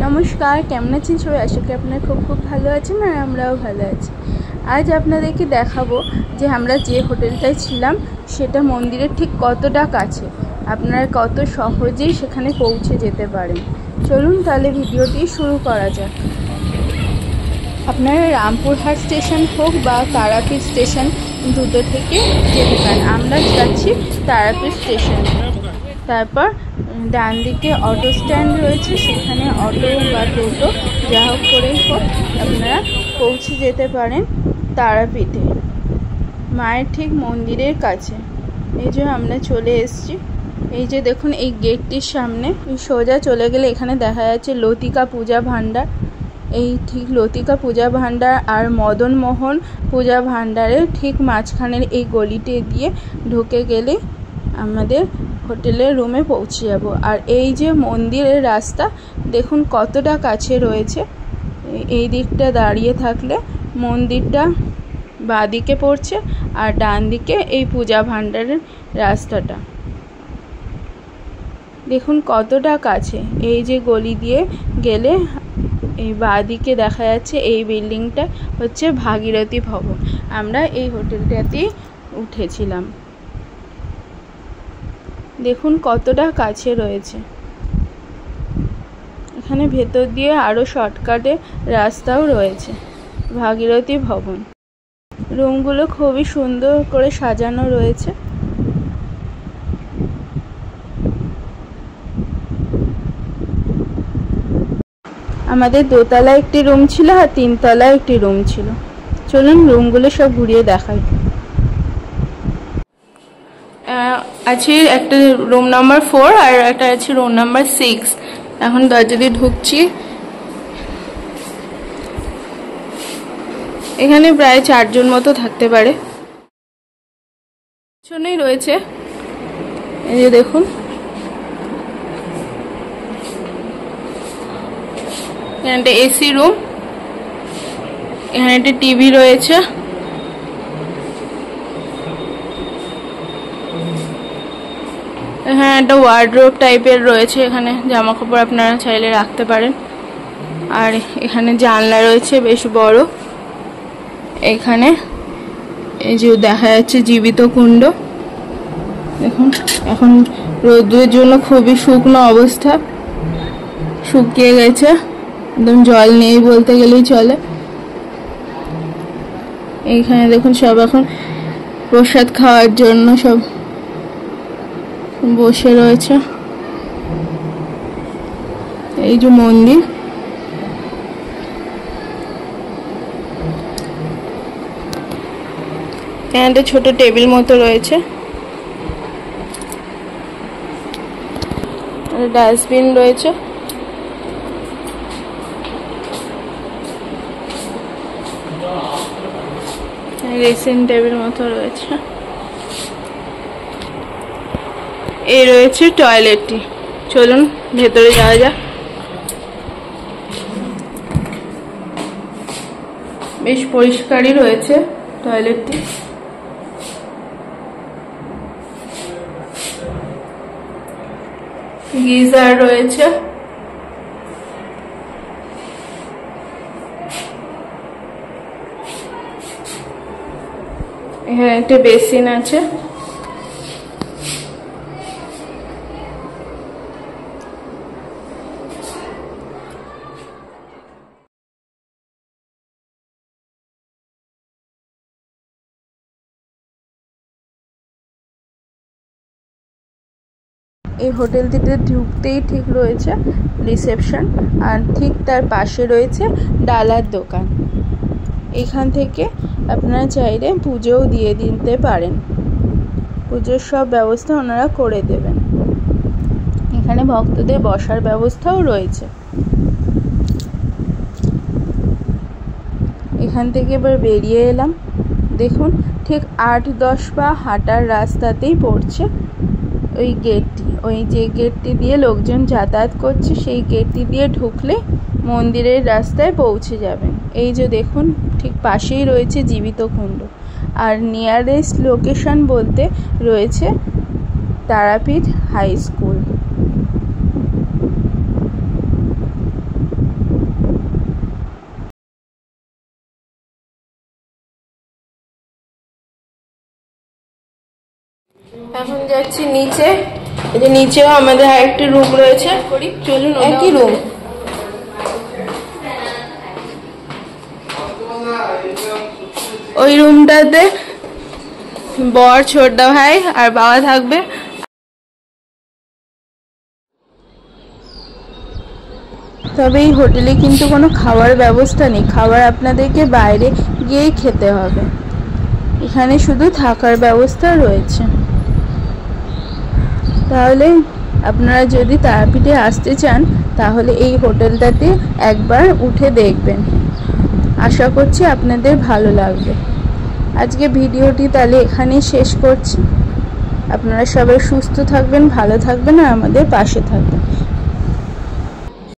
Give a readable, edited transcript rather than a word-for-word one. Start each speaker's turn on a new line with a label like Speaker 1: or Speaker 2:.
Speaker 1: নমস্কার, কেমন আছেন সবাই? আশা করি আপনারা খুব ভালো আছেন আর আমরাও ভালো আছি। আজ আপনাদেরকে দেখাবো যে আমরা যে হোটেলটায় ছিলাম সেটা মন্দিরের ঠিক কতটা কাছে, আপনারা কত সহজেই সেখানে পৌঁছে যেতে পারেন। চলুন তাহলে ভিডিওটি শুরু করা যাক। আপনারা রামপুরহাট স্টেশন হোক বা তারাপীঠ স্টেশন দুটো থেকে যেতে পারেন। আমরা যাচ্ছি তারাপীঠ স্টেশন। তারপর ডান দিকে অটো স্ট্যান্ড রয়েছে, সেখানে অটো বা টোটো যা হোক করেই হোক আপনারা পৌঁছে যেতে পারেন তারাপীঠে, মায়ের ঠিক মন্দিরের কাছে। এই যে আমরা চলে এসেছি। এই যে দেখুন, এই গেটটির সামনে সোজা চলে গেলে এখানে দেখা যাচ্ছে লতিকা পূজা ভাণ্ডার। এই ঠিক লতিকা পূজা ভাণ্ডার আর মদন মোহন পূজা ভাণ্ডারের ঠিক মাঝখানের এই গলিতে দিয়ে ঢুকে গেলে আমাদের হোটেলের রুমে পৌঁছে যাব। আর এই যে মন্দিরের রাস্তা দেখুন কতটা কাছে রয়েছে। এই দিকটা দাঁড়িয়ে থাকলে মন্দিরটা বাঁ দিকে পড়ছে আর ডান দিকে এই পূজা ভাণ্ডারের রাস্তাটা দেখুন কতটা কাছে। এই যে গলি দিয়ে গেলে এই বাঁ দিকে দেখা যাচ্ছে এই বিল্ডিংটা হচ্ছে ভাগীরথী ভবন। আমরা এই হোটেলটাতেই উঠেছিলাম। দেখুন কতটা কাছে রয়েছে। এখানে ভেতর দিয়ে আরও শর্টকাটে রাস্তাও রয়েছে। ভাগীরথী ভবন রুমগুলো খুবই সুন্দর করে সাজানো রয়েছে। আমাদের দোতলায় একটি রুম ছিল আর তিনতলায় একটি রুম ছিল। চলুন রুমগুলো সব ঘুরিয়ে দেখাই। আছে একটা রুম নাম্বার 4 আর একটা আছে রুম নাম্বার 6। এখন দরজা দিয়ে ঢুকছি। এখানে প্রায় 4 জন মতো থাকতে পারে। পিছনেই রয়েছে এই যে দেখুন, এখানে একটা এসি রুম, এখানে একটা টিভি রয়েছে। এখানে একটা ওয়ার্ডরোব টাইপের রয়েছে, এখানে জামা কাপড় আপনারা চাইলে রাখতে পারেন। আর এখানে জানলা রয়েছে বেশ বড়। এখানে এই যে দেখা যাচ্ছে জীবিত কুণ্ড। দেখুন এখন রোদ্রের জন্য খুবই শুকনো অবস্থা, শুকিয়ে গেছে, একদম জল নেই বলতে গেলেই চলে। এইখানে দেখুন সব এখন প্রসাদ খাওয়ার জন্য সব বসে রয়েছে। এই যে মন্দির, এখানে একটা ছোট টেবিল মতো রয়েছে, ডাস্টবিন রয়েছে। ড্রেসিং টেবিল মতো রয়েছে। এই রয়েছে টয়লেটটি। চলুন ভেতরে যাওয়া যাক। বেশ পরিষ্কারই রয়েছে টয়লেটটি। গিজার রয়েছে। এখানে একটা বেসিন আছে। এই হোটেলটিতে ঢুকতেই ঠিক রয়েছে রিসেপশন, আর ঠিক তার পাশে রয়েছে ডালার দোকান। এখান থেকে আপনারা চাইলে পুজোও দিয়ে দিতে পারেন। পুজোর সব ব্যবস্থা ওনারা করে দেবেন। এখানে ভক্তদের বসার ব্যবস্থাও রয়েছে। এখান থেকে এবার বেরিয়ে এলাম। দেখুন ঠিক 8-10 পা হাঁটার রাস্তাতেই পড়ছে ওই গেটটি। ওই যে গেটটি দিয়ে লোকজন যাতায়াত করছে সেই গেটটি দিয়ে ঢুকলে মন্দিরের রাস্তায় পৌঁছে যাবেন। এই যে দেখুন ঠিক পাশেই রয়েছে জীবিত কুণ্ড। আর নিয়ারেস্ট লোকেশন বলতে রয়েছে তারাপীঠ হাই স্কুল।
Speaker 2: এখন যাচ্ছি নিচে। এই যে নিচেও আমাদের আরেকটি রুম রয়েছে, চলুন একই রুম। ওই রুমটাতে বর, ছোটদা ভাই আর বাবা থাকবে।
Speaker 1: তবে এই হোটেলে কিন্তু কোনো খাওয়ার ব্যবস্থা নেই, খাবার আপনাদেরকে বাইরে গিয়েই খেতে হবে। এখানে শুধু থাকার ব্যবস্থা রয়েছে। তাহলে আপনারা যদি তারাপীঠে আসতে চান তাহলে এই হোটেলটাতে একবার উঠে দেখবেন, আশা করছি আপনাদের ভালো লাগবে। আজকে ভিডিওটি তাহলে এখানেই শেষ করছি। আপনারা সবাই সুস্থ থাকবেন, ভালো থাকবেন আর আমাদের পাশে থাকবেন।